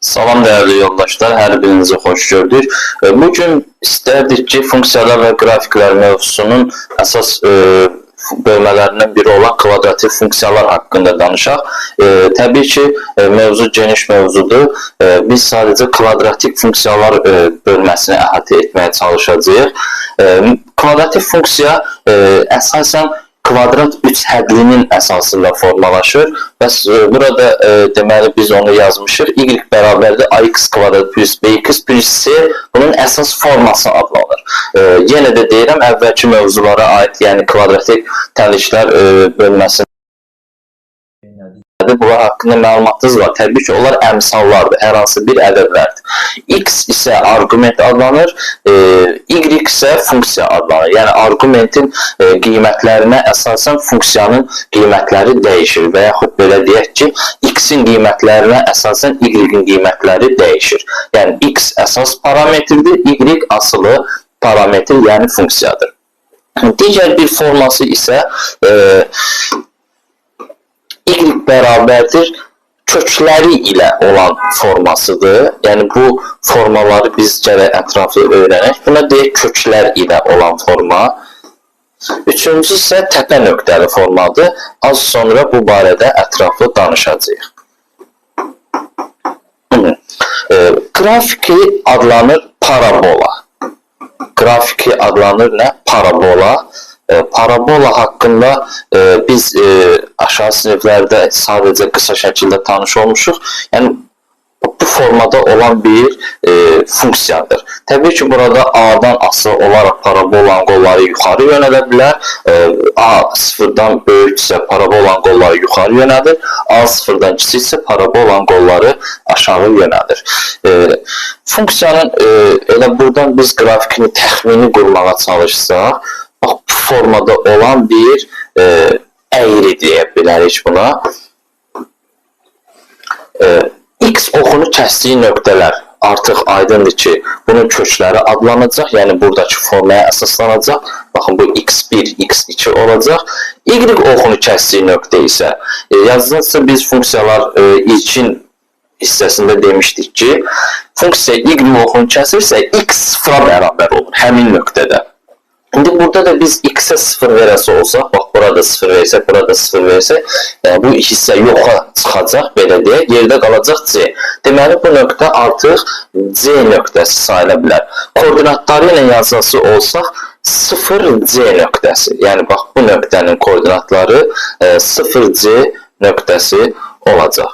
Salam değerli yoldaşlar, hər birinizi xoş gördük. Bugün istərdik ki, funksiyalar və qrafiklər mövzusunun əsas bölmələrindən biri olan kvadratik funksiyalar haqqında danışaq. Təbii ki, mövzu geniş mövzudur. Biz sadəcə kvadratik funksiyalar bölməsini əhatə etməyə çalışacağıq. Kvadratik funksiya əsasən kvadrat üç hədlinin əsasında formalaşır. Bəs burada deməli biz onu yazmışıq. Y bərabərdir ax kvadrat plus bx plus c bunun əsas forması adlanır. Yenə də deyirəm, əvvəlki mövzulara aid, yəni kvadratik təliklər bölməsində bunlar haqqında məlumatınız var. Təbii ki, onlar əmsallardır, hər hansı bir ədədlərdir. X isə argument adlanır, Y isə funksiya adlanır. Yəni, argumentin qiymətlərinə əsasən funksiyanın qiymətləri dəyişir və yaxud belə deyək ki, X-in qiymətlərinə əsasən Y-in qiymətləri dəyişir. Yəni, X əsas parametrdir, Y asılı parametr, yəni funksiyadır. Digər bir forması isə Y bərabərdir kökləri ilə olan formasıdır. Yəni, bu formaları biz gərək ətraflı öyrənək. Buna deyək köklər ilə olan forma. Üçüncü isə təpə nöqtəli formadır. Az sonra bu barədə ətraflı danışacağıq. Grafiki adlanır parabola. Grafiki adlanır nə? Parabola. Parabola haqqında biz aşağı siniflərdə sadəcə qısa şəkildə tanış olmuşuq. Yəni, bu formada olan bir funksiyadır. Təbii ki, burada A-dan asılı olaraq parabolanın qolları yuxarı yönələ bilər. A sıfırdan böyüksə parabolanın qolları yuxarı yönəlir. A sıfırdan kiçiksə parabolanın qolları aşağı yönəlir. Funksiyanın elə buradan biz grafikini təxmini qurmağa çalışsaq, bax, bu formada olan bir əyri deyə bilərik buna. X oxunu kəsdiyi nöqtələr artıq aydındır ki, bunun kökləri adlanacaq, yəni buradakı formaya əsaslanacaq. Baxın, bu x1, x2 olacaq. Y oxunu kəsdiyi nöqtə isə, yazılırsa biz funksiyalar ilkin hissəsində demişdik ki, funksiya Y oxunu kəsirsə, x sıfıra bərabər olur həmin nöqtədə. İndi burada da biz x-ə 0 verəsi olsaq, bax, burada 0 versək, burada 0 versək, bu hissə yoxa çıxacaq, belə deyək, yerdə qalacaq C. Deməli, bu nöqtə artıq C nöqtəsi sayıla bilər. Koordinatları ilə yazısı olsaq, 0C nöqtəsi. Yəni, bax, bu nöqtənin koordinatları 0C nöqtəsi olacaq.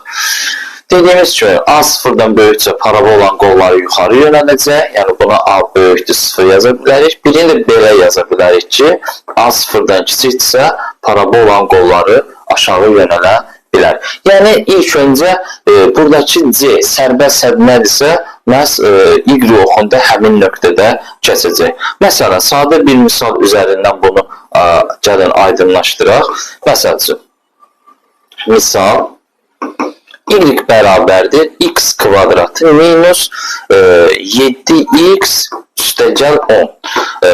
Dediyimiz kimi, A sıfırdan böyükcə parabolanın qolları yuxarı yönələcək. Yəni, buna A böyükdür 0 yaza bilərik. Birini də belə yaza bilərik ki, A sıfırdan kiçikdirsə, parabolanın qolları aşağı yönələ bilər. Yəni, ilk öncə buradakı C sərbəst hədd nədirsə, məhz Y oxunda həmin nöqtədə keçəcək. Məsələn, sadə bir misal üzərindən bunu gəlin aydınlaşdıraq. Məsəl üçün, misal, Y bərabərdir x kvadratı minus 7x üstəgəl 10.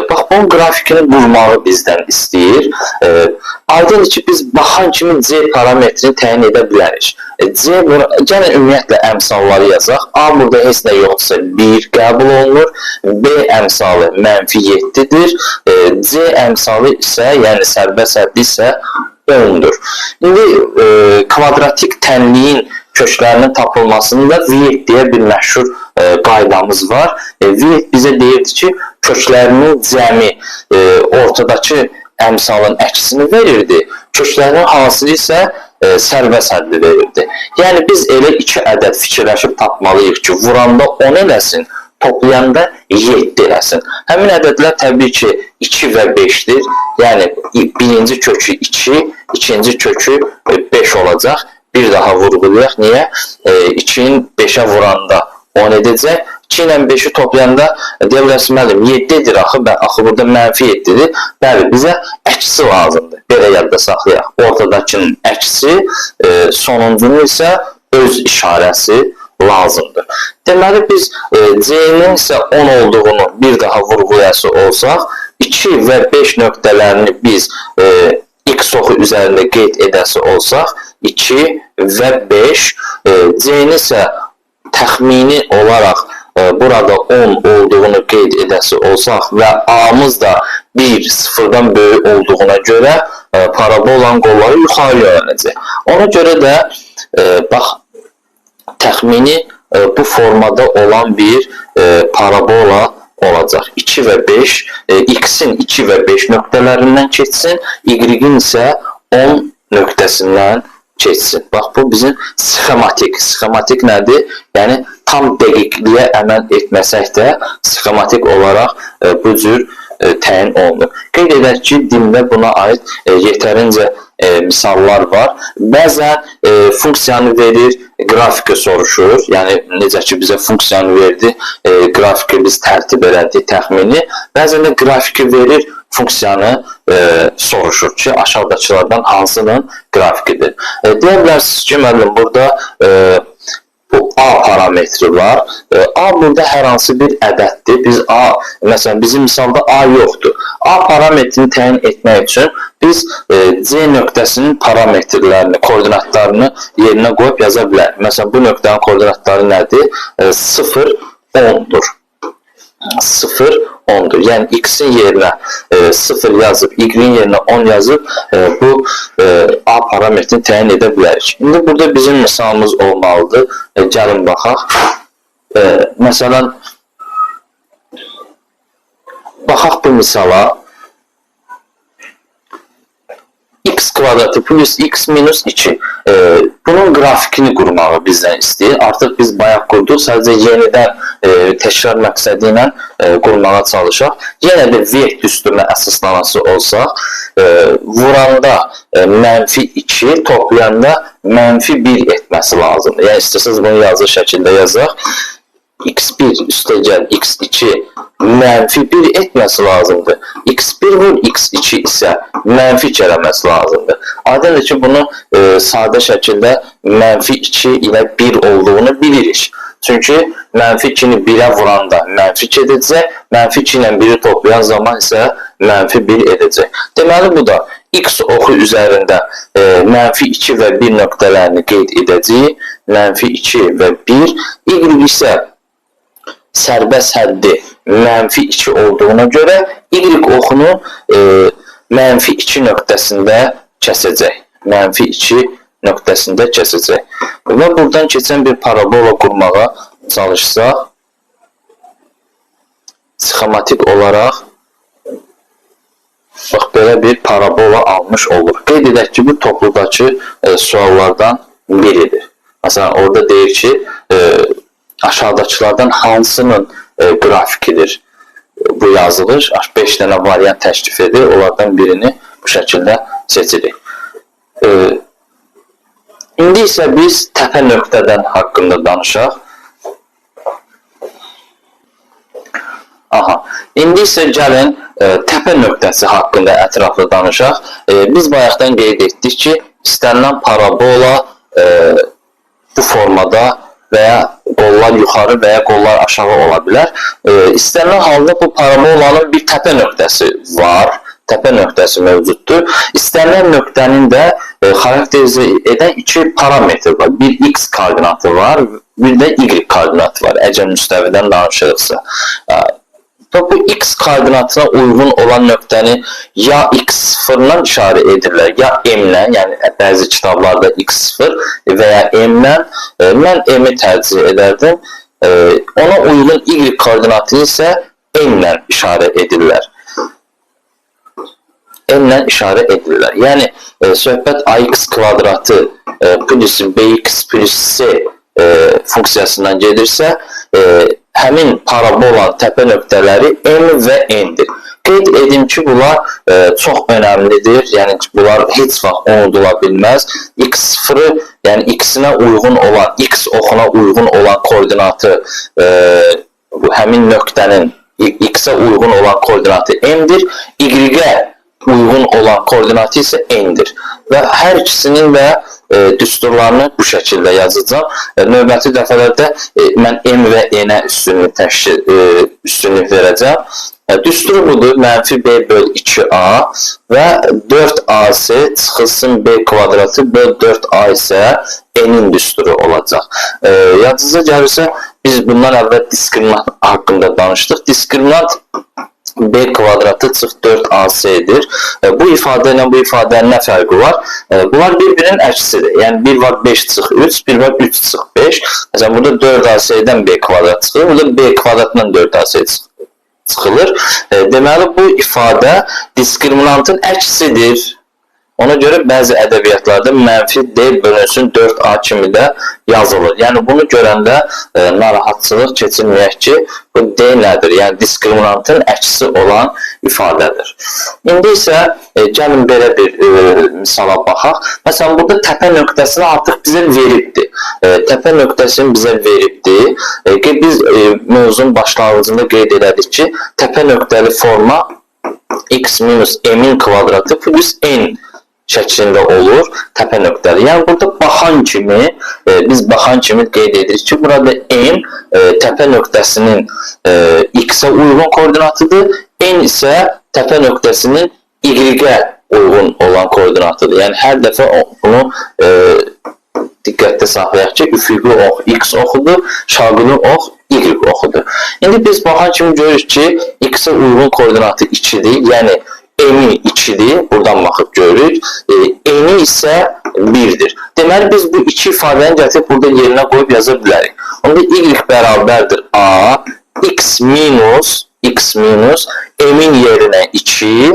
Bax, bunun grafikini qurmağı bizdən istəyir. Aydındır ki, biz baxan kimi C parametrini təyin edə bilərik. Gəlin ümumiyyətlə əmsalları yazaq. A burada heç nə yoxdursa 1 qəbul olunur. B əmsalı -7-dir. C əmsalı isə, yəni sərbəst həddi isə 10-dur. İndi kvadratik tənliyin köklərinin tapılmasında Viyet deyə bir məşhur qaydamız var. Viyet bizə deyirdi ki, köklərinin cəmi ortadakı əmsalın əksini verirdi. Köklərinin hasili isə sərbəst həddi verirdi. Yəni, biz elə iki ədəd fikirləşib tapmalıyıq ki, vuranda 10 eləsin, toplayanda 7 eləsin. Həmin ədədlər təbii ki, 2 və 5-dir. Yəni, birinci kökü 2, ikinci kökü 5 olacaq. Bir daha vurğulayaq. Niyə? 2-nin 5-ə vuranda 10 edəcək. 2 ilə 5-i toplayanda deyə bilərsin, müəllim, 7-dir axı, burada -7-dir. Bəli, bizə əksi lazımdır. Belə yadda saxlayaq. Ortadakının əksi, sonuncunun isə öz işarəsi lazımdır. Deməli, biz C-nin isə 10 olduğunu bir daha vurğulayası olsaq, 2 və 5 nöqtələrini biz x oxu üzərində qeyd edəsi olsaq, 2 və 5, C-ni isə təxmini olaraq burada 10 olduğunu qeyd edəsi olsaq və A-mız da 1, 0-dan böyük olduğuna görə parabolanın qolları yuxarı yönələcək. Ona görə də bax, təxmini bu formada olan bir parabola olacaq. 2 və 5, x-in 2 və 5 nöqtələrindən keçsin, y-in isə 10 nöqtəsindən keçsin. Bax, bu bizim sxematik. Sxematik nədir? Yəni, tam dəqiqliyə əməl etməsək də sxematik olaraq bu cür təyin olunur. Qeyd edək ki, dində buna aid yetərincə misallar var. Bəzən funksiyanı verir, grafiki soruşur. Yəni, necə ki, bizə funksiyanı verdi, grafiki biz tərtib elədik, təxmini. Bəzən də grafiki verir, funksiyanı soruşur ki, aşağıdakılardan hansının grafikidir. Deyə bilərsiniz ki, müəllim, burada bu A parametri var. A burada hər hansı bir ədəddir. Biz A, məsələn, bizim misalda A yoxdur. A parametrini təyin etmək üçün biz C nöqtəsinin parametrlərini, koordinatlarını yerinə qoyub yaza bilərik. Məsələn, bu nöqtənin koordinatları nədir? 0, 10-dur. 0, 10'dur. Yəni x-in yerinə 0 yazıb, y-in yerinə 10 yazıb bu A parametrini təyin edə bilərik. İndi burada bizim misalımız olmalıdır. Gəlin baxaq. Məsələn, baxaq bu misala. X kvadratı plus x minus 2. Bunun grafikini qurmağı bizdən istəyir. Artıq biz bayaq qurduq. Sadəcə yenidən təkrar məqsədi ilə qurmağa çalışaq. Yenə də vekt düsturuna əsaslanası olsaq, vuranda -2, toplayanda -1 etməsi lazımdır. Yəni, istəsəz bunu yazı şəkildə yazaq. x1 üstəgəl x2 -1 etməsi lazımdır. x1 vur x2 isə mənfi eləməsi lazımdır. Aydındır ki, bunu sadə şəkildə -2 ilə 1 olduğunu bilirik. Çünki -2-ni 1-ə vuranda -2 edəcək, -2 ilə 1-i toplayan zaman isə -1 edəcək. Deməli, bu da x oxu üzərində -2 və 1 nöqtələrini qeyd edəcəyik. -2 və 1, y isə sərbəst həddi -2 olduğuna görə y oxunu -2 nöqtəsində kəsəcək. -2 nöqtəsində kəsəcək. Və buradan keçən bir parabola qurmağa çalışsaq, sxematik olaraq bax, belə bir parabola almış olur. Qeyd edək ki, bu topludakı suallardan biridir. Məsələn, orada deyir ki, aşağıdakılardan hansının grafikidir bu yazılır. 5 dənə variant təklif edir. Onlardan birini bu şəkildə seçirik. İndi isə biz təpə nöqtədən haqqında danışaq. İndi isə gəlin təpə nöqtəsi haqqında ətraflı danışaq. Biz bayaqdan qeyd etdik ki, istənilən parabola bu formada və ya qollar yuxarı və ya qollar aşağı ola bilər. İstənilən halda bu parabolanın bir təpə nöqtəsi var. Təpə nöqtəsi mövcuddur. İstənilən nöqtənin də xarakterizə edən 2 parametr var. Bir x koordinatı var, bir də y koordinatı var. Əgər müstəvidən danışırıqsa. Bu x koordinatına uyğun olan nöqtəni ya x0-dan işarə edirlər, ya m-lə, yəni bəzi kitablarda x0 və ya m-lə. Mən m-i tərcih edərdim. Ona uyğun y koordinatını isə m-lə işarə edirlər. M-lə işarə edirlər. Yəni, söhbət ax kvadratı plus bx plus c funksiyasından gedirsə, həmin parabolanın təpə nöqtələri m və n-dir. Qeyd edim ki, bunlar çox önəmlidir. Yəni, bunlar heç vaxt unudula bilməz. x0-ı, yəni x-inə uyğun olan, x oxuna uyğun olan koordinatı, həmin nöqtənin x-ə uyğun olan koordinatı m-dir. Y-ə uyğun olan koordinatı isə n-dir. Və hər ikisinin də düsturlarını bu şəkildə yazacağım. Növbəti dəfələrdə mən m və n-ə üstünlük verəcəm. Düsturu budur, mənfi b böl 2a və 4ac çıxılsın b kvadratı böl 4a isə n'in düsturu olacaq. Yadınıza gəlirsə, biz bundan əvvəl diskriminant haqqında danışdıq. Diskriminant b kvadratı çıx 4ac-dir. Bu ifadə ilə bu ifadənin nə fərqi var? Bunlar bir-birinin əksidir. Yəni, bir var 5 çıx 3, bir var 3 çıx 5. Məsələn, burada 4ac-dən b kvadrat çıxır, burada b kvadratdan 4ac çıxılır. Deməli, bu ifadə diskriminantın əksidir. Ona görə bəzi ədəbiyyatlarda mənfi d bölünsün 4a kimi də yazılır. Yəni, bunu görəndə narahatçılıq keçirməyək ki, bu d nədir? Yəni, diskriminantın əksi olan ifadədir. İndi isə gəlin belə bir misala baxaq. Məsələn, burada təpə nöqtəsini artıq bizə veribdir. Təpə nöqtəsini bizə veribdir. Biz mövzunun başlanğıcında qeyd elədik ki, təpə nöqtəli forma x minus m'in kvadratı plus n şəklində olur, təpə nöqtəli. Yəni, burada baxan kimi, biz baxan kimi qeyd edirik ki, burada m təpə nöqtəsinin x-ə uyğun koordinatıdır, n isə təpə nöqtəsinin y-ə uyğun olan koordinatıdır. Yəni, hər dəfə bunu diqqətdə saxlayaq ki, üfüqi ox x oxudur, şaqili ox y oxudur. İndi biz baxan kimi görürük ki, x-ə uyğun koordinatı 2-dir, yəni m-i 2-dir, buradan baxıb görürük, n-i isə 1-dir. Deməli, biz bu iki ifadəni gətirib burada yerinə qoyub yaza bilərik. Onda y bərabərdir a, x minus m-in yerinə 2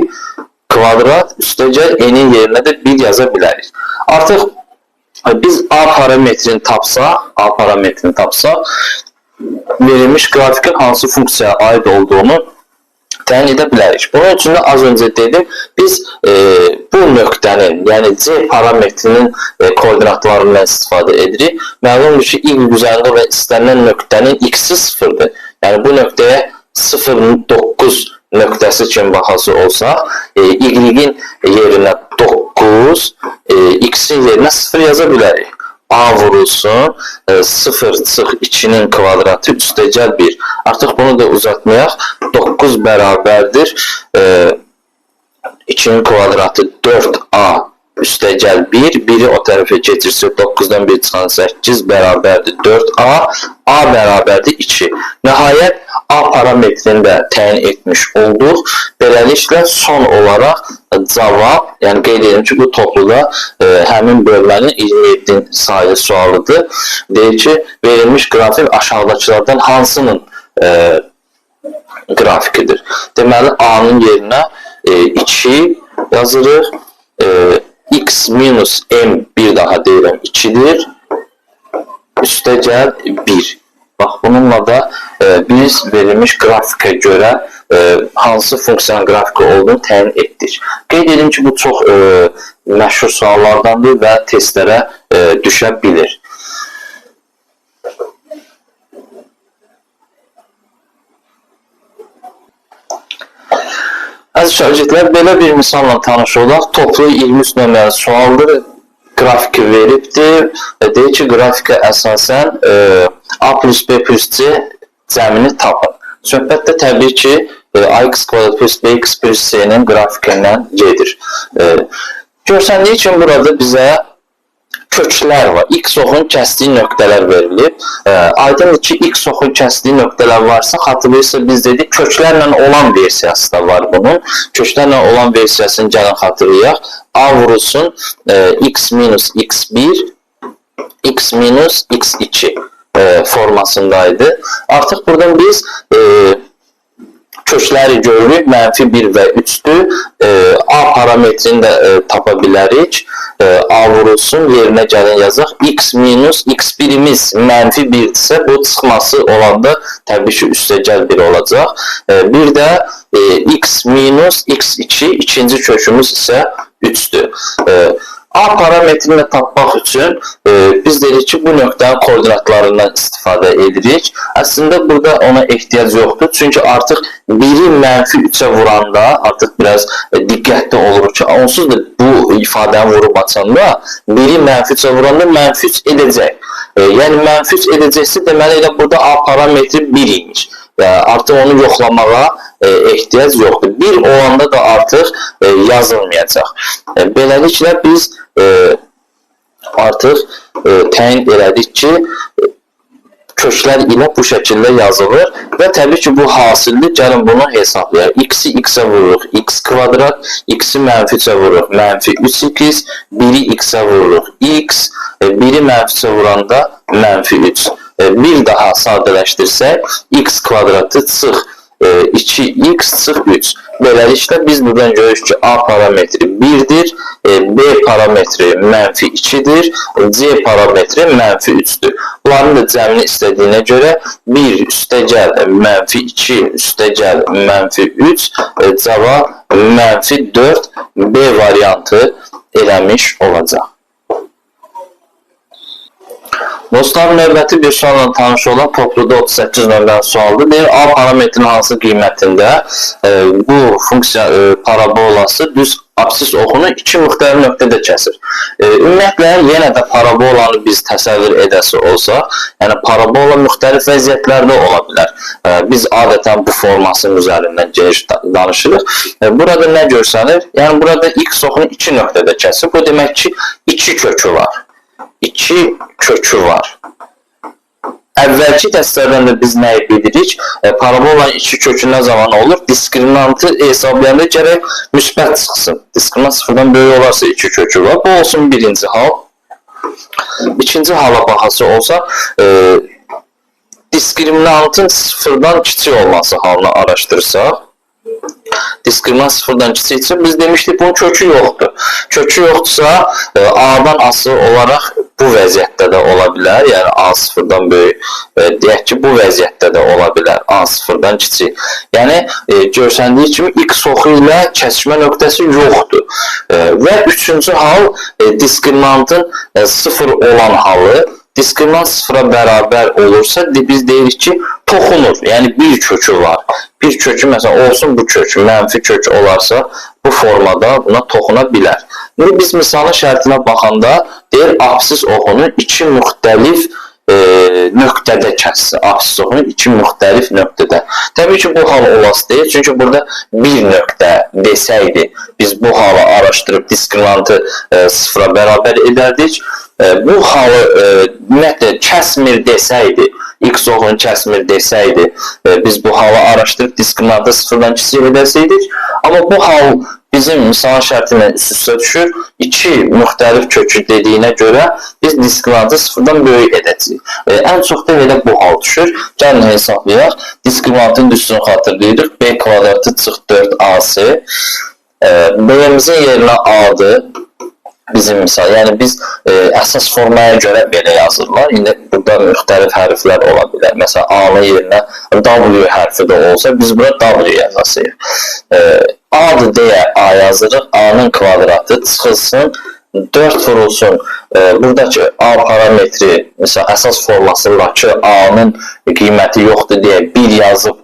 kvadrat üstəcə n-in yerinə də 1 yaza bilərik. Artıq biz a parametrini tapsaq, verilmiş grafikin hansı funksiyaya aid olduğunu təyin edə bilərik. Bunun üçün də az öncə dedim, biz bu nöqtənin, yəni c parametrinin koordinatlarından istifadə edirik. Məlumdur ki, y üzərində və istənilən nöqtənin x-i 0-dır. Yəni bu nöqtəyə 0,9 nöqtəsi kimi baxası olsaq, y-in yerinə 9, x-in yerinə 0 yaza bilərik. A vurulsun 0 çıx 2-nin kvadratı üstəcəl 1. Artıq bunu da uzatmayaq. 9 bərabərdir 2-nin kvadratı 4a üstəcəl 1. 1-i o tərəfə keçirsək 9-dan 1 çıxan 8 bərabərdir 4a. A bərabərdir 2. Nəhayət A parametrini də təyin etmiş olduq. Beləliklə son olaraq cavab, yəni qeyd edim ki, bu topluda həmin bölmənin 27 sayılı sualıdır. Deyir ki, verilmiş qrafik aşağıdakılardan hansının grafikidir? Deməli, A-nın yerinə 2 yazırıq. X minus m bir daha deyirəm 2-dir. Üstəcəl 1. Bax, bununla da biz verilmiş grafikə görə hansı funksiyanın grafiki olduğunu təyin etdik. Qeyd edim ki, bu çox məşhur suallardandır və testlərə düşə bilir. Əziz şagirdlər, belə bir misalla tanış olaq. Toplu 23 nömrəli sualdır. Grafiki veribdir. Deyir ki, grafikə əsasən A plus B plus C cəmini tapın. Söhbətdə təbii ki, AX kvadrat plus BX plus C-nin grafikindən gedir. Görsəndiyi üçün burada bizə köklər var. X oxun kəsdiyi nöqtələr verilib. Aydındır ki, X oxun kəsdiyi nöqtələr varsa, xatırlayırsa biz dedik, köklərlə olan versiyası da var bunun. Köklərlə olan versiyasını gəlin xatırlayaq. A vurulsun x minus x1, x minus x2 formasındaydı. Artıq buradan biz kökləri görürük, mənfi 1 və 3'dür. A parametrini də tapa bilərik. A vurulsun, yerinə gəlin yazaq. X minus x1'imiz mənfi 1'dirsə, bu çıxması olanda təbii ki, üstəcəl 1 olacaq. Bir də x minus x2, ikinci kökümüz isə 3'dür. A parametrini tapmaq üçün biz dedik ki, bu nöqtənin koordinatlarından istifadə edirik. Əslində burada ona ehtiyac yoxdur. Çünki artıq biri mənfi 3'ə vuranda artıq biraz diqqətli olur ki, onsuz da bu ifadəni vurub açanda biri mənfi 3'ə vuranda mənfi 3 edəcək. Yəni mənfi 3 edəcəksə deməli elə burada A parametri 1 imiş. artıq onu yoxlamağa ehtiyac yoxdur. Bir olanda da artıq yazılmayacaq. Beləliklə biz artıq təyin elədik ki, köklər ilə bu şəkildə yazılır və təbii ki, bu hasildir. Gəlin bunu hesablayaq. X-i x-ə vururuq, x kvadrat, x-i mənfi 3-ə vururuq, mənfi 3x, 1-i x-ə vururuq, x, 1-i mənfi 3-ə vuranda mənfi 3. Bir daha sadələşdirsək, x kvadratı çıx 2x çıx 3. Beləliklə biz buradan görürük ki, A parametri 1-dir, B parametri mənfi 2-dir, C parametri mənfi 3-dür. Bunların da cəmini istədiyinə görə 1 üstəgəl mənfi 2 üstəgəl mənfi 3 cavab mənfi 4 B variantı eləmiş olacaq. Dostlar, növbəti bir sualla tanış olan topluda 38 nömrəli sualdır. Deyir, A parametrinin hansı qiymətində bu funksiya parabolası düz absis oxunu iki müxtəlif nöqtədə kəsir. Ümumiyyətlə, yenə də parabolanı biz təsəvvür edəsi olsaq, yəni parabola müxtəlif vəziyyətlərdə ola bilər. Biz adətən bu formasının üzərindən geniş danışırıq. Burada nə görsənir? Yəni, burada x oxunu iki nöqtədə kəsir. Bu demək ki, iki kökü var. İki kökü var. Əvvəlki dəstələrdən də biz nəyi bilirik? Parabolanın iki kökü nə zaman olur? Diskriminantı hesablayanda gərək müsbət çıxsın. Diskriminant sıfırdan böyük olarsa iki kökü var. Bu olsun birinci hal. İkinci hala baxası olsa, diskriminantın sıfırdan kiçik olması halını araşdırsaq, diskriminant sıfırdan kiçiksə, biz demişdik bunun kökü yoxdur. Kökü yoxdursa, A-dan asılı olaraq bu vəziyyətdə də ola bilər. Yəni, A sıfırdan böyük, deyək ki, bu vəziyyətdə də ola bilər. A sıfırdan kiçik. Yəni, görsəndiyi kimi x oxu ilə kəsişmə nöqtəsi yoxdur. Və üçüncü hal, diskriminantın sıfır olan halı. Diskriminant sıfıra bərabər olursa, biz deyirik ki, toxunur. Yəni, bir kökü var. Bir kökü, məsələn, olsun bu kök, mənfi kök olarsa, bu formada buna toxuna bilər. İndi biz misalın şərtinə baxanda, deyir, absis oxunu iki müxtəlif nöqtədə kəssin. Absis oxunu iki müxtəlif nöqtədə. Təbii ki, bu hal olası deyil. Çünki burada bir nöqtə desəydi, biz bu halı araşdırıb diskriminantı sıfıra bərabər edərdik. Bu halı ümumiyyətlə kəsmir desəydi, x oxunu kəsmir desəydi, biz bu halı araşdırıb diskriminantı sıfırdan kiçik edəsəydik. Amma bu hal bizim misal şərti ilə üst-üstə düşür. İki müxtəlif kökü dediyinə görə biz diskriminantı sıfırdan böyük edəcəyik. Ən çox da elə bu hal düşür. Gəlin hesablayaq. Diskriminantın üstünü xatırlayırıq. B kvadratı çıx 4AC. B-imizin yerinə A-dır. Bizim misal, yəni biz əsas formaya görə belə yazırlar. İndi burada müxtəlif hərflər ola bilər. Məsələn, A-nın yerinə W hərfi də olsa, biz bura W yazasıyıq. A-dır deyə A yazırıq, A-nın kvadratı çıxılsın, 4 vurulsun. Buradakı A parametri, məsələn, əsas formasındakı A-nın qiyməti yoxdur deyə 1 yazıb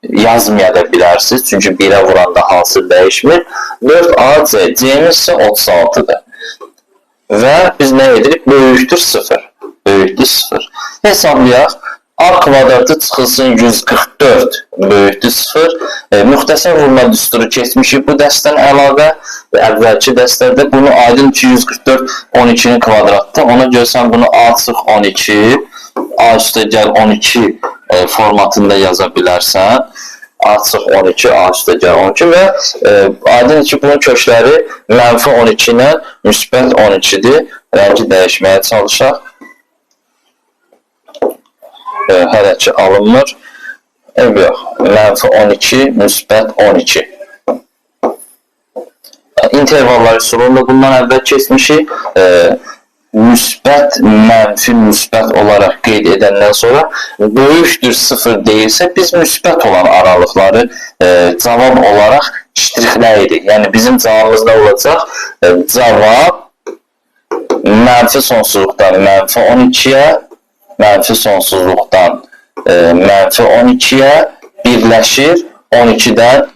yazmaya da bilərsiniz. Çünki 1-ə vuranda hansı dəyişmir. 4AC, C-miz isə 36-dır. Və biz nə edirik? Böyükdür 0. Böyükdür 0. Hesablayaq. A kvadratı çıxılsın 144. Böyükdür 0. Müxtəsər vurma düsturu keçmişik bu dəstdən əlavə və əvvəlki dəstlərdə bunu aydın 244 12-nin kvadratda. Ona görsən bunu A çıx 12, A üstə gəl 12 formatında yaza bilərsən. A çıx 12, A üstə gəl 12 və aydın ki, bunun kökləri mənfi 12 ilə müsbət 12-dir. Rəngi dəyişməyə çalışaq. Hələ ki, alınmır. Yox, mənfi 12, müsbət 12. İntervallar üsulunda bundan əvvəl keçmişik. Müsbət, mənfi, müsbət olaraq qeyd edəndən sonra böyükdür 0 deyilsə, biz müsbət olan aralıqları cavab olaraq ştrixləyirik. Yəni, bizim cavabımızda olacaq cavab mənfi sonsuzluqdan mənfi 12-yə, mənfi sonsuzluqdan mənfi 12-yə birləşir 12-dən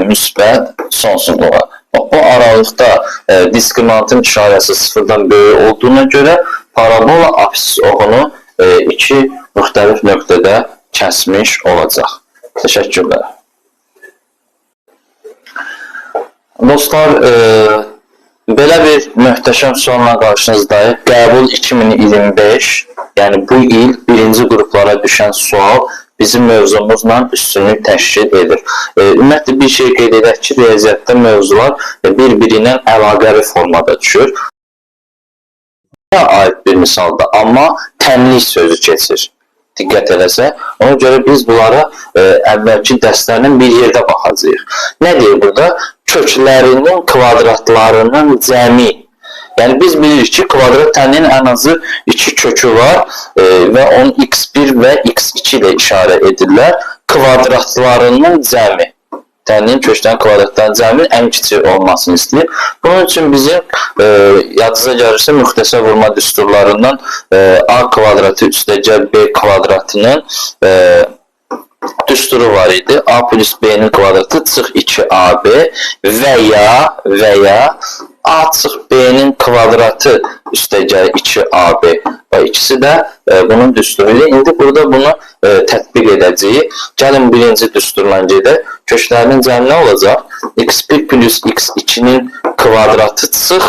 müsbət sonsuzluğa. Bu aralıqda diskriminantın işarəsi sıfırdan böyük olduğuna görə parabola absis oxunu iki müxtəlif nöqtədə kəsmiş olacaq. Təşəkkürlər. Dostlar, belə bir möhtəşəm sonla qarşınızdayıq. Qəbul 2025, yəni bu il birinci qruplara düşən sual bizim mövzumuzla üstünlük təşkil edir. Ümumiyyətlə bir şey qeyd edək ki, riyaziyyatda mövzular bir-biri ilə əlaqəli formada düşür. Aid bir misalda, amma təmlik sözü keçir. Diqqət eləsə, ona görə biz bunlara əvvəlki dərslərlə bir yerdə baxacağıq. Nə deyir burada? Köklərinin kvadratlarının cəmi. Yəni biz bilirik ki, kvadrat tənliyin ən azı 2 kökü var və onun x1 və x2 ilə işarə edirlər. Kvadratlarının cəmi. Tənliyin köklərin kvadratlarının cəminin ən kiçik olmasını istəyir. Bunun üçün bizim yadınıza gəlirsə müxtəsər vurma düsturlarından a kvadratı üstəgəl b kvadratının düsturu var idi. A plus b'nin kvadratı çıx 2ab və ya a çıx b'nin kvadratı üstəgəl 2ab. Və ikisi də bunun düsturu ilə. İndi burada bunu tətbiq edəcəyik. Gəlin birinci düsturla gedək. Köklərinin cəmi nə olacaq? x1 plus x2'nin kvadratı çıx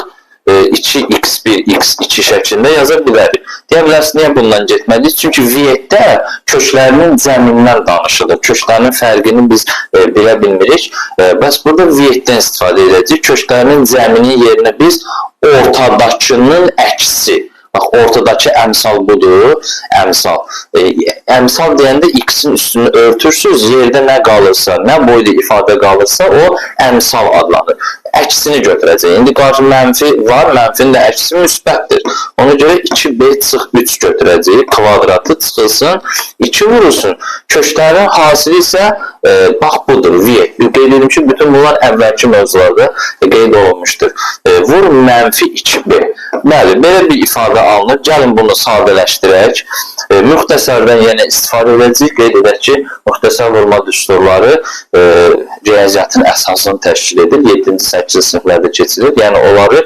2x1, x2 şəklində yaza bilərik. Deyə bilərsiniz, niyə bundan getməliyik? Çünki V-də köklərinin cəmindən danışılır. Köklərinin fərqini biz bilə bilmirik. Bəs burada V-dən istifadə edəcəyik. Köklərinin cəminin yerinə biz ortadakının əksi. Bax, ortadakı əmsal budur. Əmsal. Əmsal deyəndə x-in üstünü örtürsünüz. Yerdə nə qalırsa, nə boyda ifadə qalırsa, o əmsal adlanır. Əksini götürəcək. İndi qarşı mənfi var, mənfinin də əksi müsbətdir. Ona görə 2b çıx 3 götürəcək. Kvadratı çıxılsın, 2 vurulsun. Köklərin hasili isə bax budur, V. Qeyd edim ki, bütün bunlar əvvəlki mövzularda qeyd olunmuşdur. Vur mənfi 2b. Bəli, belə bir ifadə alınır. Gəlin bunu sadələşdirək. Müxtəsərdən yenə istifadə edəcəyik. Qeyd edək ki, müxtəsər vurma düsturları riyaziyyatın əsasını təşkil edir. 7-ci 8-ci siniflərdə keçilir. Yəni onları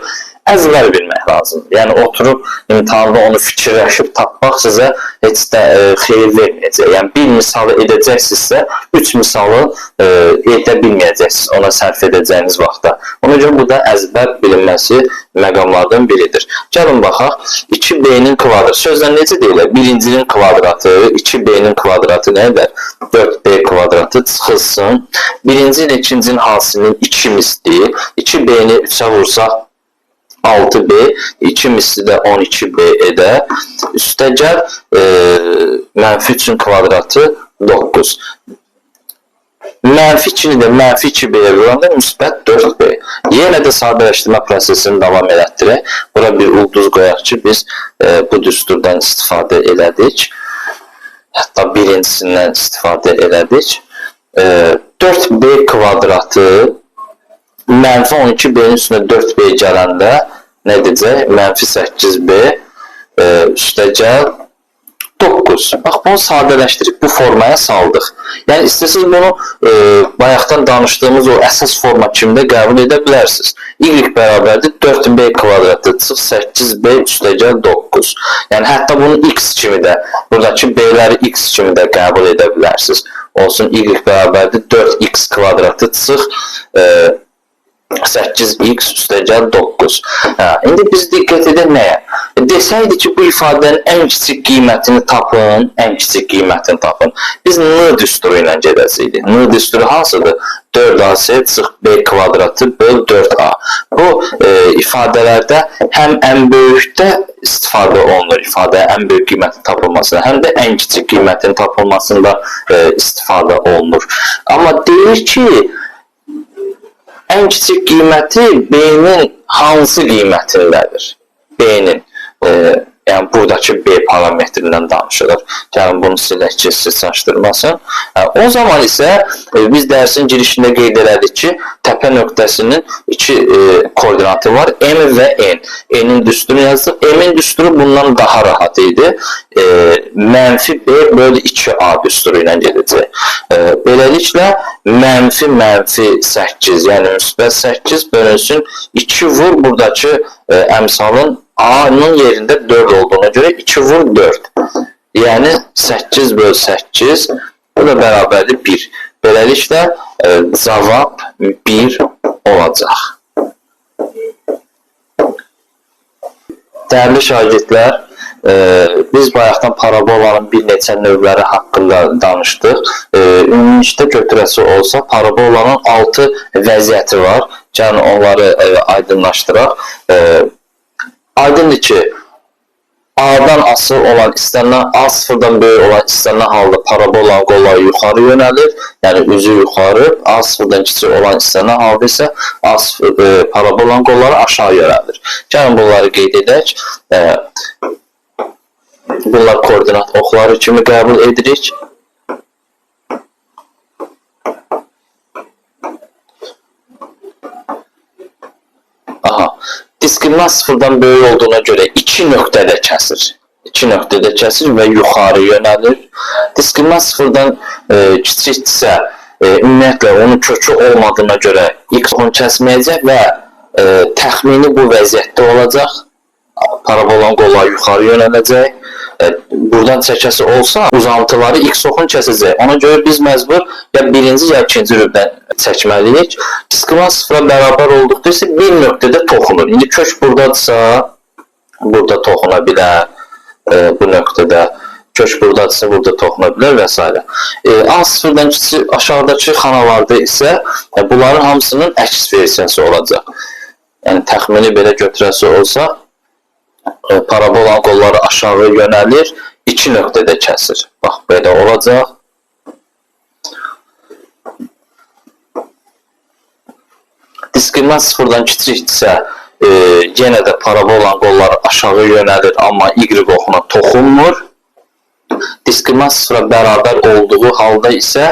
əzbər bilmək lazımdır. Yəni oturub imtahanda onu fikirləşib tapmaq sizə heç də xeyir verməyəcək. Yəni bir misalı edəcəksinizsə 3 misalı edə bilməyəcəksiniz ona sərf edəcəyiniz vaxtda. Ona görə bu da əzbər bilinməsi məqamlardan biridir. Gəlin baxaq. 2b-nin kvadratı. Sözdən necə deyirlər? Birincinin kvadratı, 2b-nin kvadratı nə edər? 4b kvadratı çıxılsın. Birinci ilə ikincinin hasilinin 2 misli. 2b-ni 3-ə vursaq 6b, 2 misli də 12b edər. Üstəgəl mənfi 3-ün kvadratı 9. Mənfi 2-ni də mənfi 2b-yə vuranda müsbət 4b. Yenə də sadələşdirmə prosesini davam elətdirək. Bura bir ulduz qoyaq ki, biz bu düsturdan istifadə elədik. Hətta birincisindən istifadə elədik. 4b kvadratı mənfi 12b-nin üstünə 4b gələndə nə edəcək? Mənfi 8b üstəgəl 9. Bax, bunu sadələşdirib bu formaya saldıq. Yəni, istəsiniz bunu bayaqdan danışdığımız o əsas forma kimdə qəbul edə bilərsiniz. Y bərabərdir 4b kvadratı çıx 8b üstəgəl 9. Yəni, hətta bunu x kimi də, buradakı b-ləri x kimi də qəbul edə bilərsiniz. Olsun, y bərabərdir 4x kvadratı çıx 8x üstəgəl 9. İndi biz diqqət edək nəyə? Desəydi ki, bu ifadənin ən kiçik qiymətini tapın, Biz n düsturu ilə gedəcəkdik. N düsturu hansıdır? 4ac çıx b kvadratı böl 4a. Bu ifadələrdə həm ən böyükdə istifadə olunur, ifadəyə ən böyük qiymətin tapılmasına, həm də ən kiçik qiymətin tapılmasında istifadə olunur. Amma deyir ki, ən kiçik qiyməti B-nin hansı qiymətindədir? B-nin, yəni buradakı B parametrindən danışılır. Gəlin bunu silək ki, siz çaşdırmasın. O zaman isə biz dərsin girişində qeyd elədik ki, təpə nöqtəsinin 2 koordinatı var, M və N. N-in düsturu yazdıq. M-in düsturu bundan daha rahat idi. Mənfi B bölü 2A düsturu ilə gedəcək. Beləliklə, mənfi 8, yəni müsbət 8 bölünsün 2 vur buradakı əmsalın A-nın yerində 4 olduğuna görə 2 vur 4. Yəni 8 böl 8 Bu da bərabərdir 1. Beləliklə cavab 1 olacaq. Dəyərli şagirdlər, biz bayaqdan parabolanın bir neçə növləri haqqında danışdıq. Ümumilikdə götürəsi olsa, parabolanın 6 vəziyyəti var. Gəlin onları aydınlaşdıraq. Aydındır ki, A-dan asılı olan istənilən A0-dan böyük olan istənilən halda parabolanın qolları yuxarı yönəlir, yəni üzü yuxarı, A0-dan kiçik olan istənilən halda isə parabolanın qolları aşağı yönəlir. Gəlin bunları qeyd edək. Bunlar koordinat oxları kimi qəbul edirik. Diskriminant sıfırdan böyük olduğuna görə 2 nöqtədə kəsir. 2 nöqtədə kəsir və yuxarı yönəlir. Diskriminant sıfırdan kiçikdirsə, ümumiyyətlə onun kökü olmadığına görə x onu kəsməyəcək və təxmini bu vəziyyətdə olacaq. Parabolanın qolları yuxarı yönələcək. Buradan çəkəsi olsa, uzantıları x oxunu kəsəcək. Ona görə biz məcbur ya birinci ya ikinci rübdən çəkməliyik. Diskriminant sıfıra bərabər olduqda isə bir nöqtədə toxunur. İndi kök buradadırsa, burada toxuna bilər. Bu nöqtədə kök buradadırsa, burada toxuna bilər və s. A0-dan kiçik aşağıdakı xanalarda isə bunların hamısının əks versiyası olacaq. Yəni təxmini belə götürəsi olsa, parabolanın qolları aşağı yönəlir, 2 nöqtədə kəsir. Bax, belə olacaq. Diskriminant sıfırdan kiçikdirsə, yenə də parabolanın qolları aşağı yönəlir, amma y oxuna toxunmur. Diskriminant sıfıra bərabər olduğu halda isə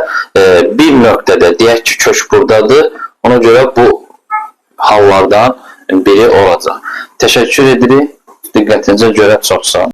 bir nöqtədə, deyək ki, kök buradadır. Ona görə bu hallardan biri olacaq. Təşəkkür edirik. Diqqətinizə görə çox sağ olun.